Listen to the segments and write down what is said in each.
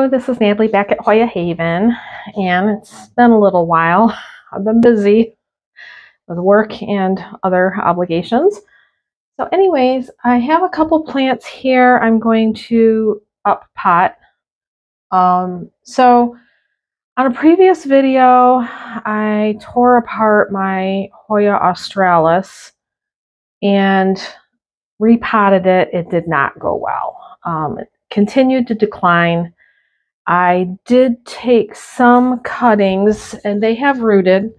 Hello, this is Natalie back at Hoya Haven, and it's been a little while. I've been busy with work and other obligations. So anyways, I have a couple plants here I'm going to up pot. So on a previous video, I tore apart my Hoya australis and repotted it. It did not go well. It continued to decline. I did take some cuttings and they have rooted.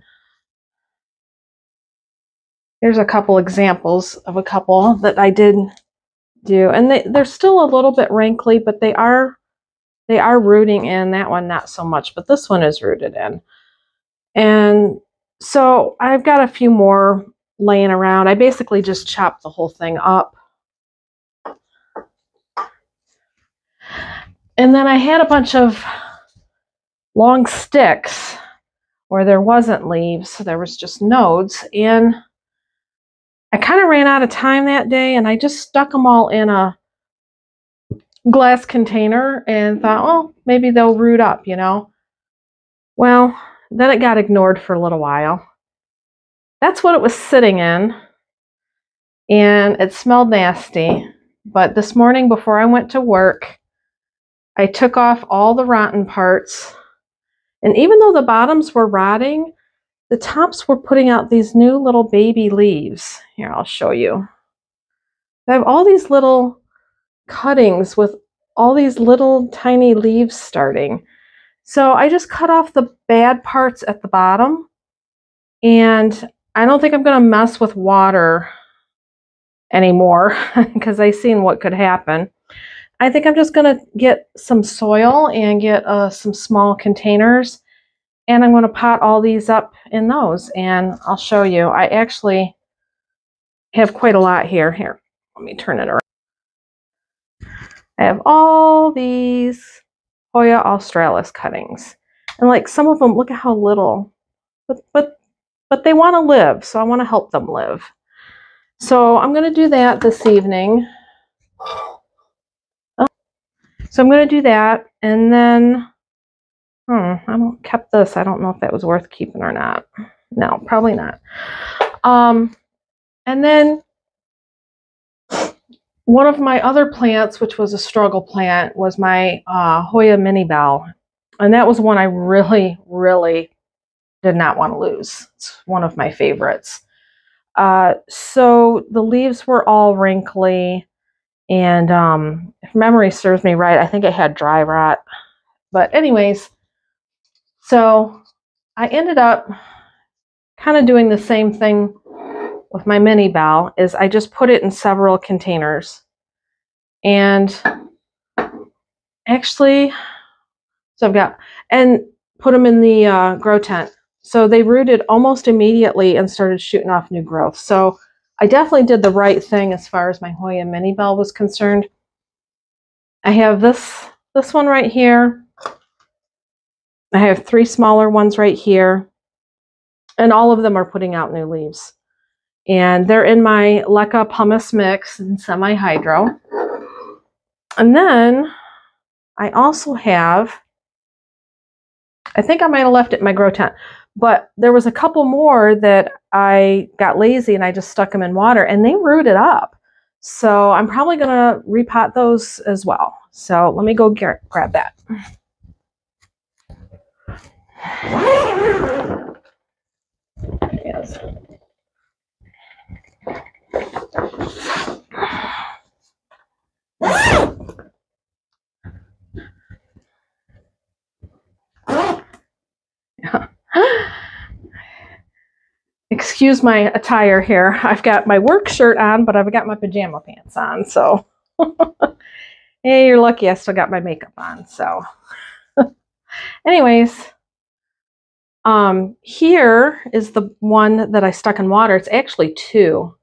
Here's a couple examples of a couple that I did do, and they're still a little bit wrinkly, but they are rooting in. That one not so much, but this one is rooted in. And so I've got a few more laying around. I basically just chopped the whole thing up. And then I had a bunch of long sticks where there wasn't leaves, so there was just nodes, and I kind of ran out of time that day, and I just stuck them all in a glass container and thought, oh, maybe they'll root up, you know. Well, then it got ignored for a little while. That's what it was sitting in, and it smelled nasty. But this morning before I went to work, I took off all the rotten parts, and even though the bottoms were rotting, the tops were putting out these new little baby leaves. Here, I'll show you. I have all these little cuttings with all these little tiny leaves starting. So I just cut off the bad parts at the bottom, and I don't think I'm going to mess with water anymore because I seen what could happen. I think I'm just going to get some soil and get some small containers, and I'm going to pot all these up in those, and I'll show you. I actually have quite a lot here. Here, let me turn it around. I have all these Hoya australis cuttings, and like some of them, look at how little, but they want to live, so I want to help them live. So I'm going to do that this evening. So I'm going to do that, and then, I kept this. I don't know if that was worth keeping or not. No, probably not. And then one of my other plants, which was a struggle plant, was my Hoya mini bell, and that was one I really, really did not want to lose. It's one of my favorites. So the leaves were all wrinkly. And if memory serves me right, I think it had dry rot. But anyways, so I ended up kind of doing the same thing with my mini bell, is I just put it in several containers. And actually, so I've got, and put them in the grow tent. So they rooted almost immediately and started shooting off new growth. So I definitely did the right thing as far as my Hoya mini bell was concerned. I have this one right here. I have 3 smaller ones right here, and all of them are putting out new leaves. And they're in my Leca pumice mix and semi-hydro. And then I also have, I think I might have left it in my grow tent, but there was a couple more that I got lazy and I just stuck them in water, and they rooted up. So I'm probably going to repot those as well. So let me go grab that. Yes. Excuse my attire here. I've got my work shirt on, but I've got my pajama pants on. So, hey, you're lucky I still got my makeup on. So, anyways, here is the one that I stuck in water. It's actually 2.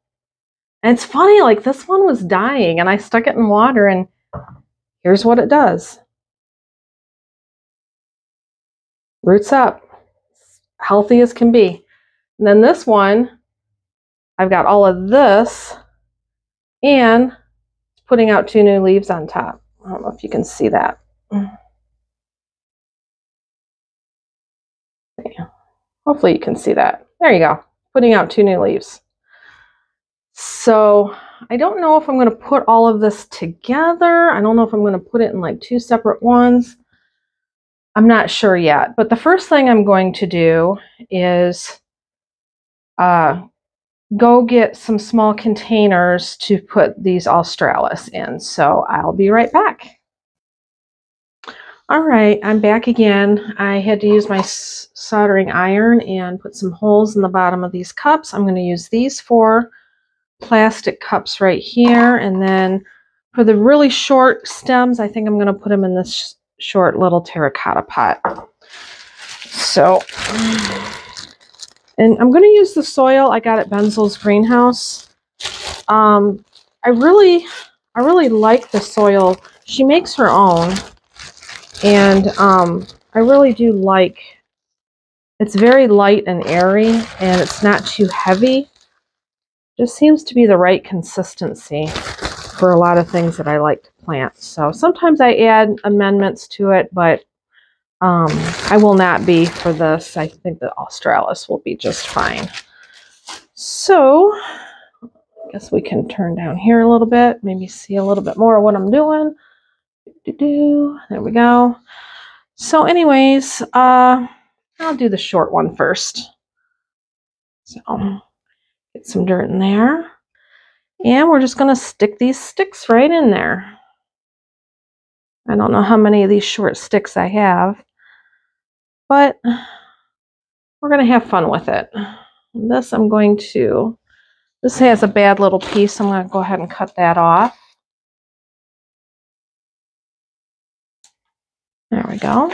And it's funny, like this one was dying and I stuck it in water, and here's what it does. Roots up, healthy as can be. And then this one, I've got all of this, and it's putting out 2 new leaves on top. I don't know if you can see that. Hopefully you can see that. There you go. Putting out 2 new leaves. So I don't know if I'm going to put all of this together. I don't know if I'm going to put it in like 2 separate ones. I'm not sure yet. But the first thing I'm going to do is go get some small containers to put these Australis in. So I'll be right back. All right, I'm back again. I had to use my soldering iron and put some holes in the bottom of these cups. I'm going to use these 4 plastic cups right here. And then for the really short stems, I think I'm going to put them in this short little terracotta pot. So, and I'm going to use the soil I got at Benzel's greenhouse. I really like the soil. She makes her own. And I really do like, it's very light and airy, and it's not too heavy. Just seems to be the right consistency for a lot of things that I like to plant. So sometimes I add amendments to it, but I will not be for this. I think the Australis will be just fine. So I guess we can turn down here a little bit, maybe see a little bit more of what I'm doing. There we go. So anyways, I'll do the short one first. So get some dirt in there. And we're just going to stick these sticks right in there. I don't know how many of these short sticks I have, but we're going to have fun with it. This this has a bad little piece. I'm going to go ahead and cut that off. There we go.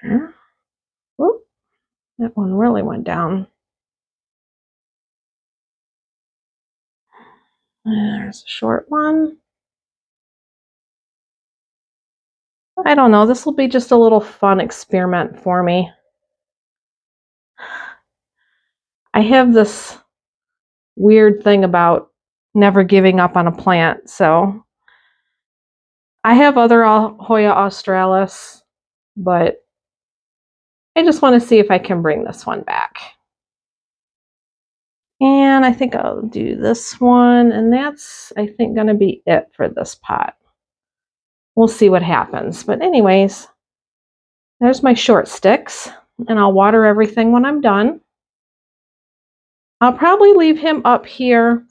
There. Whoop. That one really went down. There's a short one. I don't know. This will be just a little fun experiment for me. I have this weird thing about never giving up on a plant. So I have other Hoya australis, but I just want to see if I can bring this one back. And I think I'll do this one, and that's, I think, going to be it for this pot. We'll see what happens. But anyways, there's my short sticks, and I'll water everything when I'm done. I'll probably leave him up here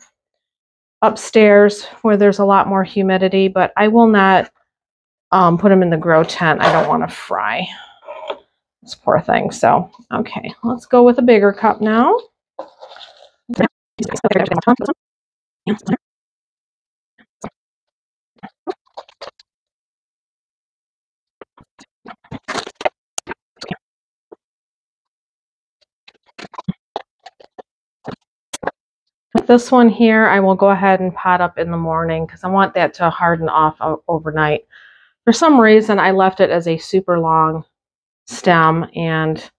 upstairs where there's a lot more humidity, but I will not put him in the grow tent. I don't want to fry this poor thing. So, okay, let's go with a bigger cup now. With this one here, I will go ahead and pot up in the morning because I want that to harden off overnight. For some reason, I left it as a super long stem, and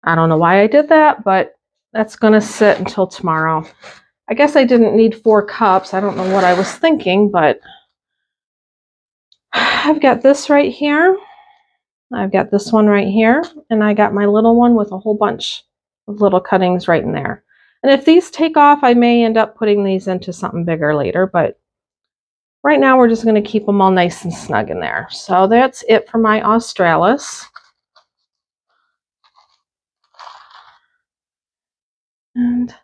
I don't know why I did that, but that's going to sit until tomorrow. I guess I didn't need 4 cups. I don't know what I was thinking, but I've got this right here. I've got this one right here, and I got my little one with a whole bunch of little cuttings right in there. And if these take off, I may end up putting these into something bigger later, but right now we're just going to keep them all nice and snug in there. So that's it for my australis. And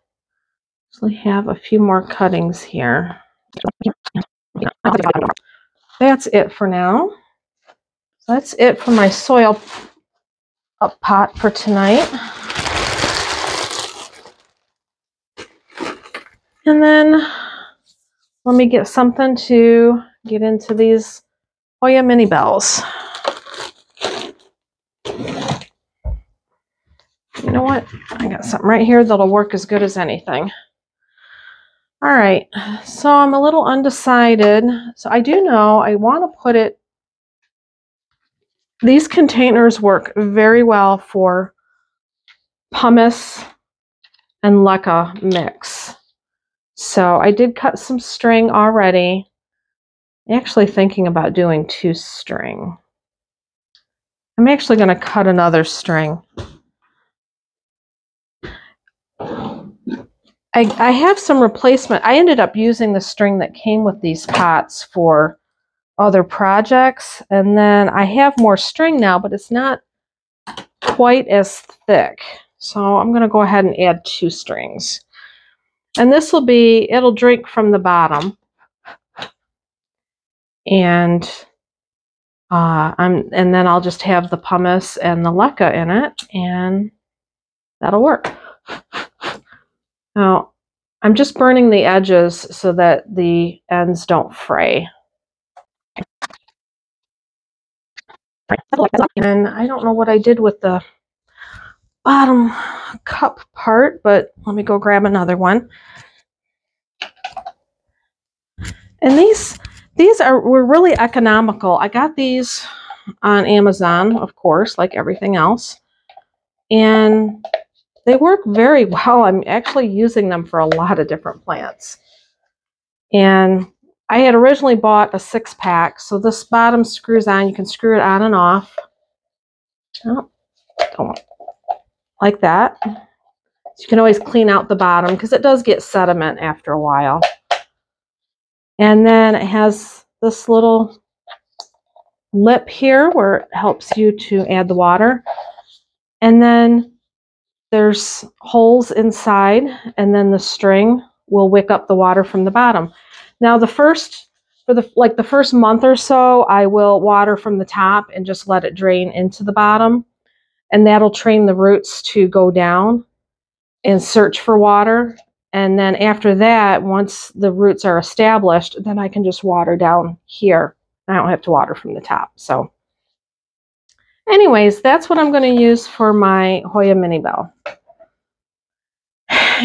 actually have a few more cuttings here. That's it for now. That's it for my soil up pot for tonight. And then let me get something to get into these Hoya mini bells. You know what? I got something right here that'll work as good as anything. All right, so I'm a little undecided. So I do know I want to put it, these containers work very well for pumice and leca mix. So I did cut some string already. I'm actually thinking about doing 2 string. I'm actually going to cut another string. I have some replacement. I ended up using the string that came with these pots for other projects, and then I have more string now, but it's not quite as thick. So I'm going to go ahead and add 2 strings. And this will be, it'll drink from the bottom. And and then I'll just have the pumice and the leca in it, and that'll work. Now, I'm just burning the edges so that the ends don't fray. And I don't know what I did with the bottom cup part, but let me go grab another one. And these were really economical. I got these on Amazon, of course, like everything else. And they work very well. I'm actually using them for a lot of different plants. And I had originally bought a 6-pack, so this bottom screws on. You can screw it on and off. Oh, don't like that. So you can always clean out the bottom because it does get sediment after a while. And then it has this little lip here where it helps you to add the water. And then there's holes inside, and then the string will wick up the water from the bottom. Now the first month or so, I will water from the top and just let it drain into the bottom, and that'll train the roots to go down and search for water. And then after that, once the roots are established, then I can just water down here. I don't have to water from the top. So anyways, that's what I'm going to use for my Hoya Mini Bell.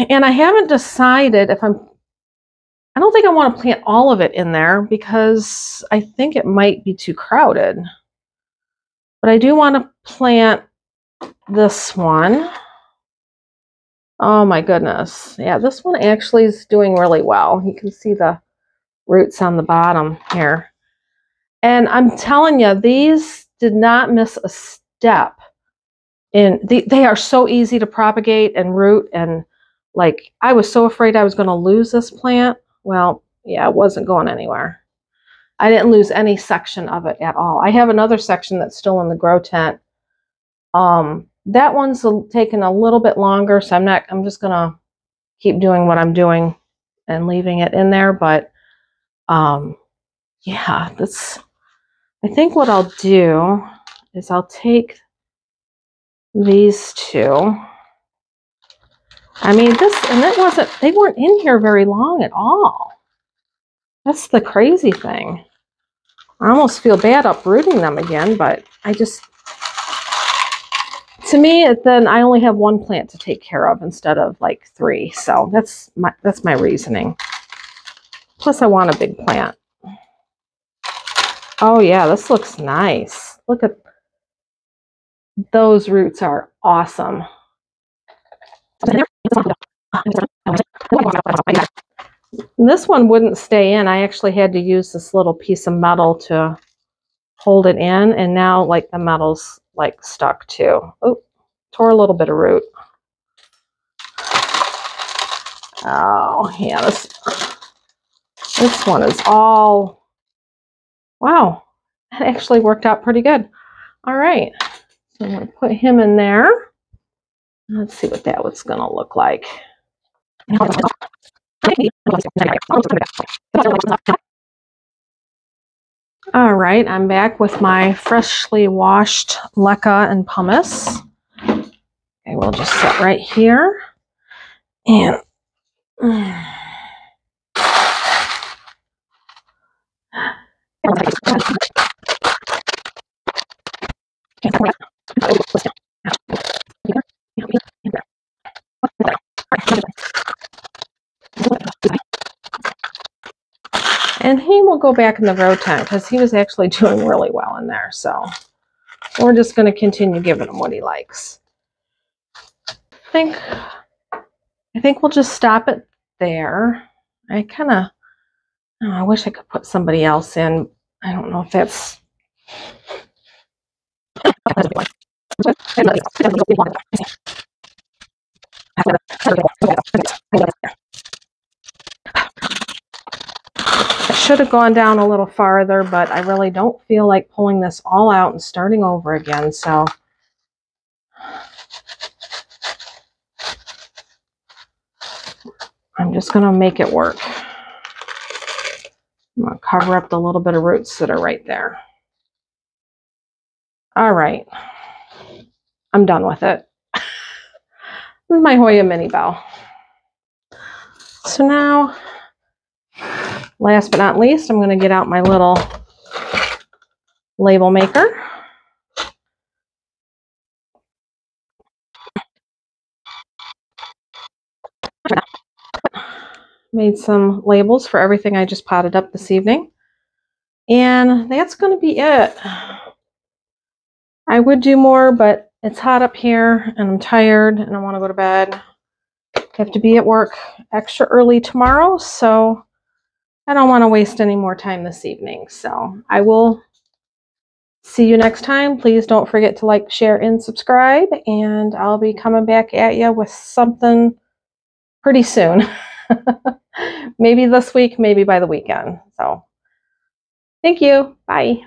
And I haven't decided if I don't think I want to plant all of it in there because I think it might be too crowded. But I do want to plant this one. Oh my goodness. Yeah, this one actually is doing really well. You can see the roots on the bottom here. And I'm telling you, these did not miss a step. And they are so easy to propagate and root. And like, I was so afraid I was going to lose this plant. Well, yeah, it wasn't going anywhere. I didn't lose any section of it at all. I have another section that's still in the grow tent. That one's taken a little bit longer, so I'm just going to keep doing what I'm doing and leaving it in there. But yeah, I think what I'll do is I'll take these 2. I mean, they weren't in here very long at all. That's the crazy thing. I almost feel bad uprooting them again, but to me, then I only have 1 plant to take care of instead of like 3. So that's my reasoning. Plus I want a big plant. Oh yeah, this looks nice. Look at those roots, are awesome. This one wouldn't stay in. I actually had to use this little piece of metal to hold it in, and now like the metal's like stuck too. Oh, tore a little bit of root. Oh yeah, this one is all, wow, that actually worked out pretty good. All right, so I'm going to put him in there. Let's see what that was going to look like. All right, I'm back with my freshly washed leca and pumice. Okay, we'll just set right here. And and he will go back in the grow tent because he was actually doing really well in there. So we're just going to continue giving him what he likes. I think we'll just stop it there. I wish I could put somebody else in. I don't know if that's I should have gone down a little farther, but I really don't feel like pulling this all out and starting over again, so I'm just going to make it work. I'm going to cover up the little bit of roots that are right there. All right. I'm done with it. This is my Hoya mini bow. So now, last but not least, I'm going to get out my little label maker. Made some labels for everything I just potted up this evening. And that's going to be it. I would do more, but it's hot up here and I'm tired and I want to go to bed. I have to be at work extra early tomorrow, so I don't want to waste any more time this evening. So I will see you next time. Please don't forget to like, share, and subscribe, and I'll be coming back at you with something pretty soon. Maybe this week, maybe by the weekend. So thank you. Bye.